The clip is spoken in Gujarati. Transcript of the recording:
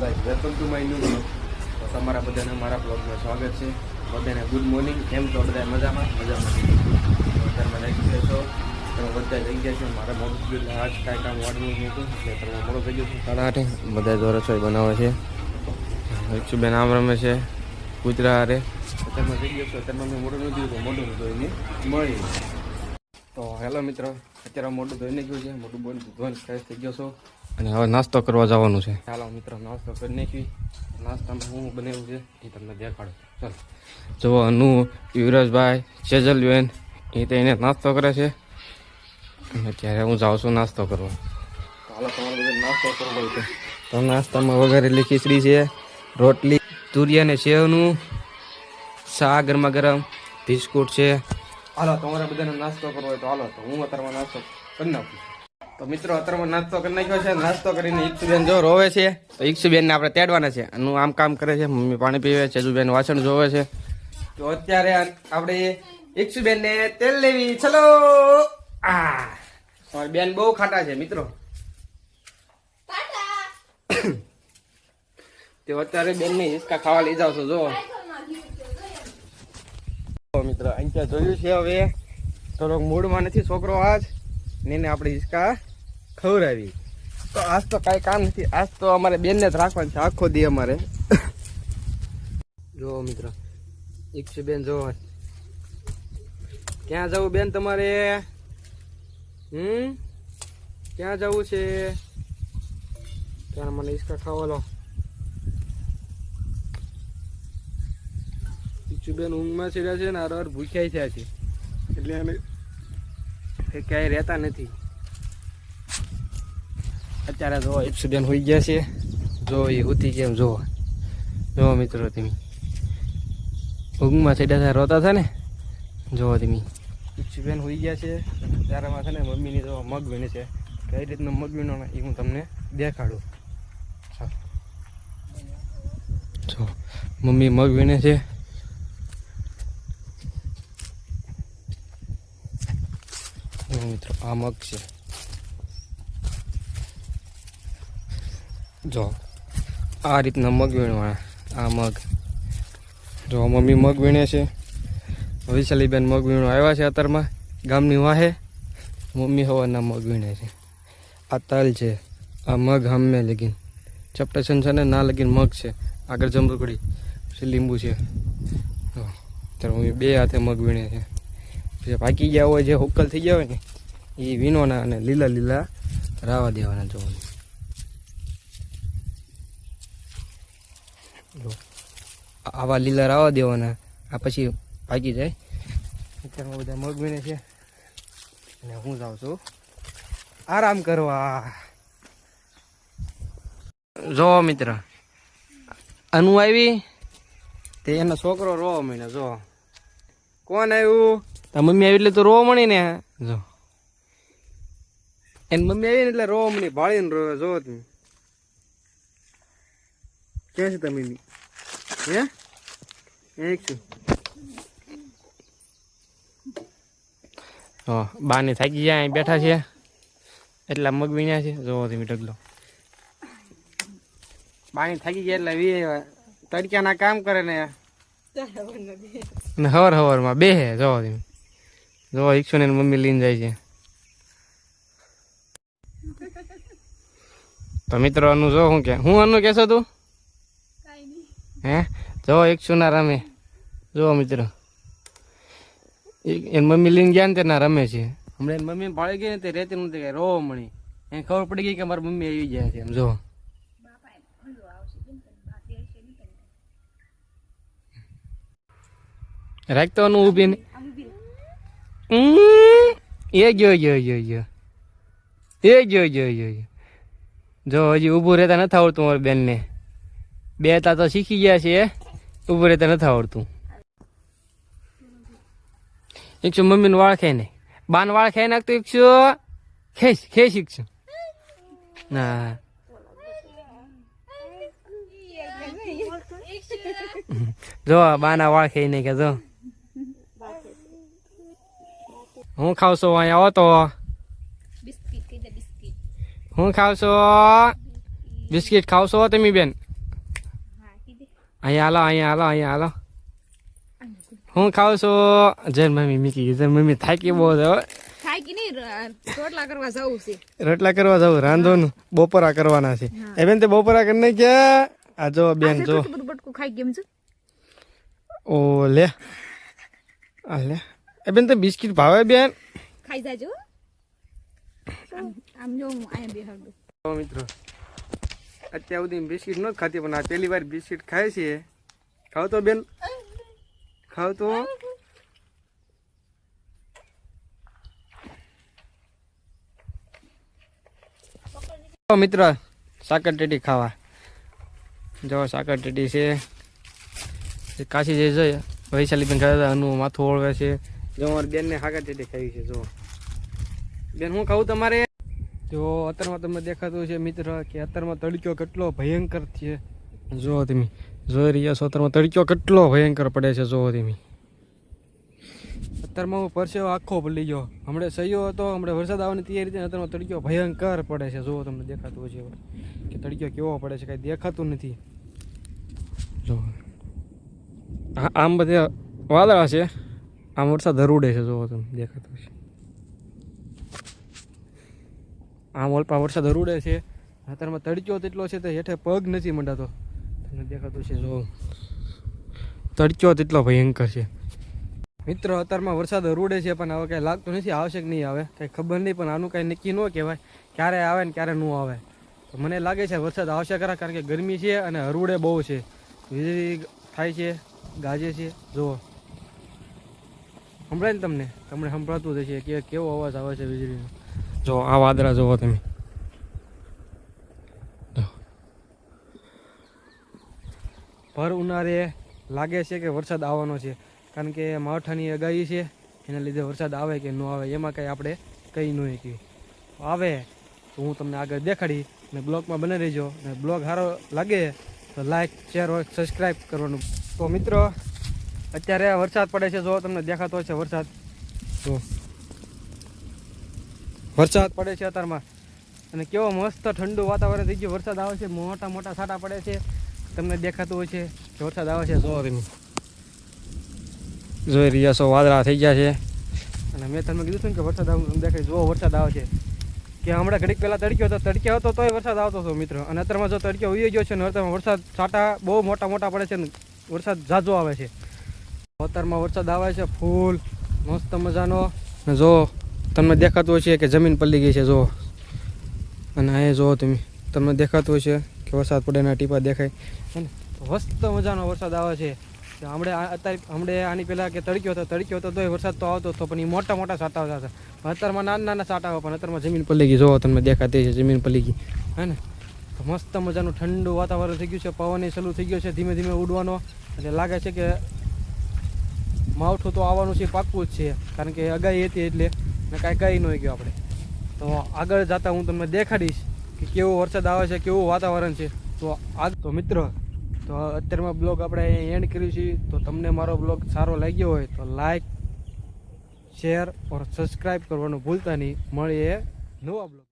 Guys welcome to my new blog. તો તમારા બધાને મારા બ્લોગમાં સ્વાગત છે. બધાને ગુડ મોર્નિંગ. કેમ છો બધા? મજામાં અત્યારમાં લાગી છો તમે બધા જઈ ગયા છો. મારે મોડું થઈ ગયું આજ કાંઈ કામ વાળવું નહોતું એટલે તમે મોડું થઈ ગયું છે 8:30. બધા જો રસોઈ બનાવે છે. બેન આમ રમે છે કૂતરા હારે. અત્યારમાં થઈ ગયો છો. અત્યારમાં મેં મોઢું નથી તો મોઢું ધોઈને મળી. તો હેલો મિત્રો, અત્યારે મોઢું ધોઈને ગયું છે. મોઢું બોલ ધોઈને ફ્રેશ થઈ ગયો છો અને હવે નાસ્તો કરવા જવાનું છે. ચાલો મિત્રો નાસ્તો કરી નાખી. નાસ્તામાં હું બનાવ્યું છે એ તમને દેખાડું. ચાલો જુઓ, અનુ, યુવરાજભાઈ, સેજલબેન એ તો એને નાસ્તો કરે છે અને ત્યારે હું જાઉં છું નાસ્તો કરવા. ચાલો તમારે બધા નાસ્તો કરવો છે. તો નાસ્તામાં વઘારેલી ખીચડી છે, રોટલી, તુરિયા ને સેવનું શાક, ગરમા ગરમ બિસ્કુટ છે. હાલો તમારે બધાને નાસ્તો કરવો હોય તો હાલો. તો હું અત્યારમાં નાસ્તો કરી નાખું. તો મિત્રો અત્યારમાં નાસ્તો કરી નાખ્યો છે. નાસ્તો કરીને ઈક્ષુબેન જો રોવે છે તો ઈક્ષુબેનને આપણે તેડવાના છે. આનું આમ કામ કરે છે, મમ્મી પાણી પીવે, ચેજુબેન વાસણ જોવે છે. તો અત્યારે આપણે ઈક્ષુબેનને તેલ લેવી. ચલો. તમારી બેન બહુ ખાટા છે મિત્રો. તે અત્યારે બેન ને હિસકા ખાવા લઈ જાવ છો. જો મિત્રો અહીંયા જોયું છે. હવે થોડોક મૂડમાં નથી છોકરો આજ ને આપણે હિસકા ખવડાવી. તો આજ તો કાંઈ કામ નથી. આજ તો અમારે બેનને જ રાખવાનું છે આખો દી અમારે. જો મિત્રો ઈક્ષુ બેન જો ક્યાં જવું બેન તમારે? ક્યાં જવું છે? ત્યાં મને હિસકા ખાવા લો. બેન ઊંઘમાં ચડ્યા છે ને આર ભૂખ્યા થયા છે એટલે અમે ક્યાંય રહેતા નથી. અત્યારે જો ઈક્ષુબેન હોઈ ગયા છે. જો એ ઉતી કેમ જો જો મિત્રો તમે ઊંઘમાં ચડ્યા છે, રોતા હતા ને. જો તમે ઈક્ષુબેન હોઈ ગયા છે. ત્યારેમાં છે ને મમ્મીની જો મગ વીણે છે. કઈ રીતનો મગ વીણો એ હું તમને દેખાડું. જો મમ્મી મગ વીણે છે. મિત્રો આ મગ છે. જો આ રીતના મગ વીણવાના. આ મગ જો મમ્મી મગ વીણે છે. વિશાલીબેન મગ વીણો આવ્યા છે અત્યારમાં ગામની વાહે. મમ્મી હવાના મગ વીણે છે. આ તલ છે. આ મગ હમે લગીન ચપટેશન છે ને ના લગીન મગ છે. આગળ જમરૂકડી પછી લીંબુ છે. ત્યારે મમ્મી બે હાથે મગ વીણે છે. પછી પાકી ગયા હોય, જે હુક્કલ થઈ ગયા હોય ને એ વીણવાના અને લીલા લીલા રાવા દેવાના. જોવાનું જો આવા લીલા રાવા દેવાના. આ પછી પાકી જાય. અત્યારમાં બધા મગ વીણે છે અને હું જાઉં છું આરામ કરવા. જો મિત્ર અનુ આવી તે એનો છોકરો રોવા માંડ્યો. જો કોણ આવ્યું? તા મમ્મી આવી એટલે તો રોવા મળી ને. જો એની મમ્મી આવી ને એટલે રોવા મળી, ભાળીને રોવે. જો તમે ક્યાં છે તમે? હે એક છું. બાને થાકી ગયા અહીં બેઠા છે એટલા મગ વીણ્યા છે. જોવો તમે ઢગલો. બાની થાકી ગયા એટલે તડક્યાના કામ કરે ને હવાર હવારમાં બે હે. જોવો તમે જો ઈક્ષુ ને મમ્મી લઈને જાય છે. તો મિત્રો અનુ જો હું કે હું અનુ કેશો તું? હે જો ઈક્ષુ ના રમે. જો મિત્રો એની મમ્મી લઈને ગયા ને તે ના રમે છે. હમણાં મમ્મી ભાળી ગઈ ને તે રહેતી નથી કઈ રોવા મળી. એને ખબર પડી ગઈ કે મારી મમ્મી આવી જાય છે. એમ જો રાખતો અનુ ઊભી ને એ ગયો જો હજી ઊભું રહેતા નથી આવડતું મારી બેનને. બે તા તો શીખી ગયા છે, ઊભું રહેતા નથી આવડતું. ઈક્ષુ મમ્મીનું વાળ ખાઈ ને બાન વાળ ખાઈ નાખતો. ઈક્ષુ ખેસ ઈક્ષુ ના જો બાના વાળ ખાઈ ને કે જો હું ખાવ છો અહીંયા આવો તો હું ખાવ છો? બિસ્કિટ ખાવ છો તમે બેન? અહીંયા હાલો હું ખાવ છું જૈન મમ્મી મીકી જૈન મમ્મી થાકી બહુ છે થાકી નહીં રોટલા કરવા જવું છે રોટલા કરવા જવું રાંધવાનું બપોરા કરવાના છે એ બેન તે બપોરા કરી નાખ્યા આ જો બેન જો બટકું ખાઈ કેમ છું ઓ લે આ લે એ બેન તો બિસ્કિટ ભાવે બેન ખાઈ જાજો આમ જો હું અહીંયા બેહાડું મિત્રો અત્યાર સુધી બિસ્કિટ નથી ખાતી પણ આ પહેલી વાર બિસ્કિટ ખાય છે ખાવ તો બેન ખાવ તો મિત્ર સાકર ટેટી ખાવા જો સાકર ટેટી છે કાશી જે છે વૈશાલી બેન ખાતા અનુ માથું ઓળવે છે જો મારી બેનને સાકર ટેટી ખાવી છે જો બેન હું ખાવું તમારે જો અત્યારમાં તમને દેખાતું છે મિત્ર કે અત્યારમાં તડક્યો કેટલો ભયંકર છે જો તમે જોઈ રહ્યા છો અત્યારમાં તડક્યો કેટલો ભયંકર પડે છે જો તમે અત્યારમાં હું પરસેવો આખો પડી ગયો હમણાં સહયો હતો હમણાં વરસાદ આવવાની તૈયારી હતી અત્યારમાં તડક્યો ભયંકર પડે છે જો તમને દેખાતું છે કે તડક્યો કેવો પડે છે કાંઈ દેખાતું નથી જો આમ બધે વાદળા છે આમ વરસાદ હરુડે છે જો તમને દેખાતું છે આમ ઓલપા વરસાદ હરુડે છે અત્યારમાં તડક્યો તેટલો છે તો હેઠે પગ નથી મંડાતો તમને દેખાતું છે જો તડક્યો તેટલો ભયંકર છે મિત્ર અત્યારમાં વરસાદ હરુડે છે પણ હવે કાંઈ લાગતું નથી આવશે કે નહીં આવે કાંઈ ખબર નહીં પણ આનું કાંઈ નક્કી ન કહેવાય ક્યારે આવે ને ક્યારે ન આવે તો મને લાગે છે વરસાદ આવશે ખરા કારણ કે ગરમી છે અને હરુડે બહુ છે વીજળી થાય છે ગાજે છે જુઓ સંભળાય ને તમને સંભળાતું જ છે કે કેવો અવાજ આવે છે વીજળીનો જો આ વાદળા જુઓ તમે ભર ઉનાળે લાગે છે કે વરસાદ આવવાનો છે કારણ કે માવઠાની આગાહી છે એના લીધે વરસાદ આવે કે ન આવે એમાં કંઈ આપણે કહી ન શકીએ આવે તો હું તમને આગળ દેખાડી અને બ્લોગમાં બને રહીજો અને બ્લોગ સારો લાગે તો લાઈક શેર સબસ્ક્રાઈબ કરવાનું તો મિત્રો અત્યારે વરસાદ પડે છે જો તમને દેખાતો છે વરસાદ તો વરસાદ પડે છે અત્યારમાં અને કેવો મસ્ત ઠંડુ વાતાવરણ થઈ ગયું વરસાદ આવે છે મોટા મોટા છાંટા પડે છે તમને દેખાતું હોય છે કે વરસાદ આવે છે જો તમે જોઈ રહ્યા છો વાદળા થઈ ગયા છે અને મેં તમને કીધું હતું કે વરસાદ દેખાય જુઓ વરસાદ આવે છે કે હમણાં ઘડીક પહેલાં તડક્યો હતો તોય વરસાદ આવતો હતો મિત્રો અને અત્યારમાં જો તડક્યો ઉઈ ગયો છે ને અત્યારમાં વરસાદ છાંટા બહુ મોટા મોટા પડે છે ને વરસાદ ઝાઝો આવે છે અત્યારમાં વરસાદ આવે છે ફૂલ મસ્ત મજાનો ને જો તમને દેખાતું હોય છે કે જમીન પલળી ગઈ છે જો અને અહીંયા જુઓ તમને દેખાતું હોય છે કે વરસાદ પડેના ટીપા દેખાય અને મસ્ત મજાનો વરસાદ આવે છે હમણે આની પહેલાં કે તડક્યો હતો તોય વરસાદ તો આવતો હતો પણ એ મોટા મોટા છાંટા આવતા હતા અત્યારમાં નાના છાંટા આવે પણ અત્યારમાં જમીન પલળી ગઈ જોવો તમને દેખાતી છે જમીન પલળી ગઈ હે ને તો મસ્ત મજાનું ઠંડુ વાતાવરણ થઈ ગયું છે પવન ચાલુ થઈ ગયો છે ધીમે ધીમે ઉડવાનો એટલે લાગે છે કે માવઠું તો આવવાનું છે પાક્કું જ છે કારણ કે આગાહી હતી એટલે ને કાંઈ કહી ન ગયો આપણે તો આગળ જતાં હું તમને દેખાડીશ કે કેવો વરસાદ આવે છે કેવું વાતાવરણ છે તો મિત્રો તો અત્યારમાં બ્લોગ આપણે એન્ડ કર્યું છે તો તમને મારો બ્લોગ સારો લાગ્યો હોય તો લાઈક શેર ઓર સબસ્ક્રાઈબ કરવાનું ભૂલતા નહીં મળીએ નવા બ્લોગ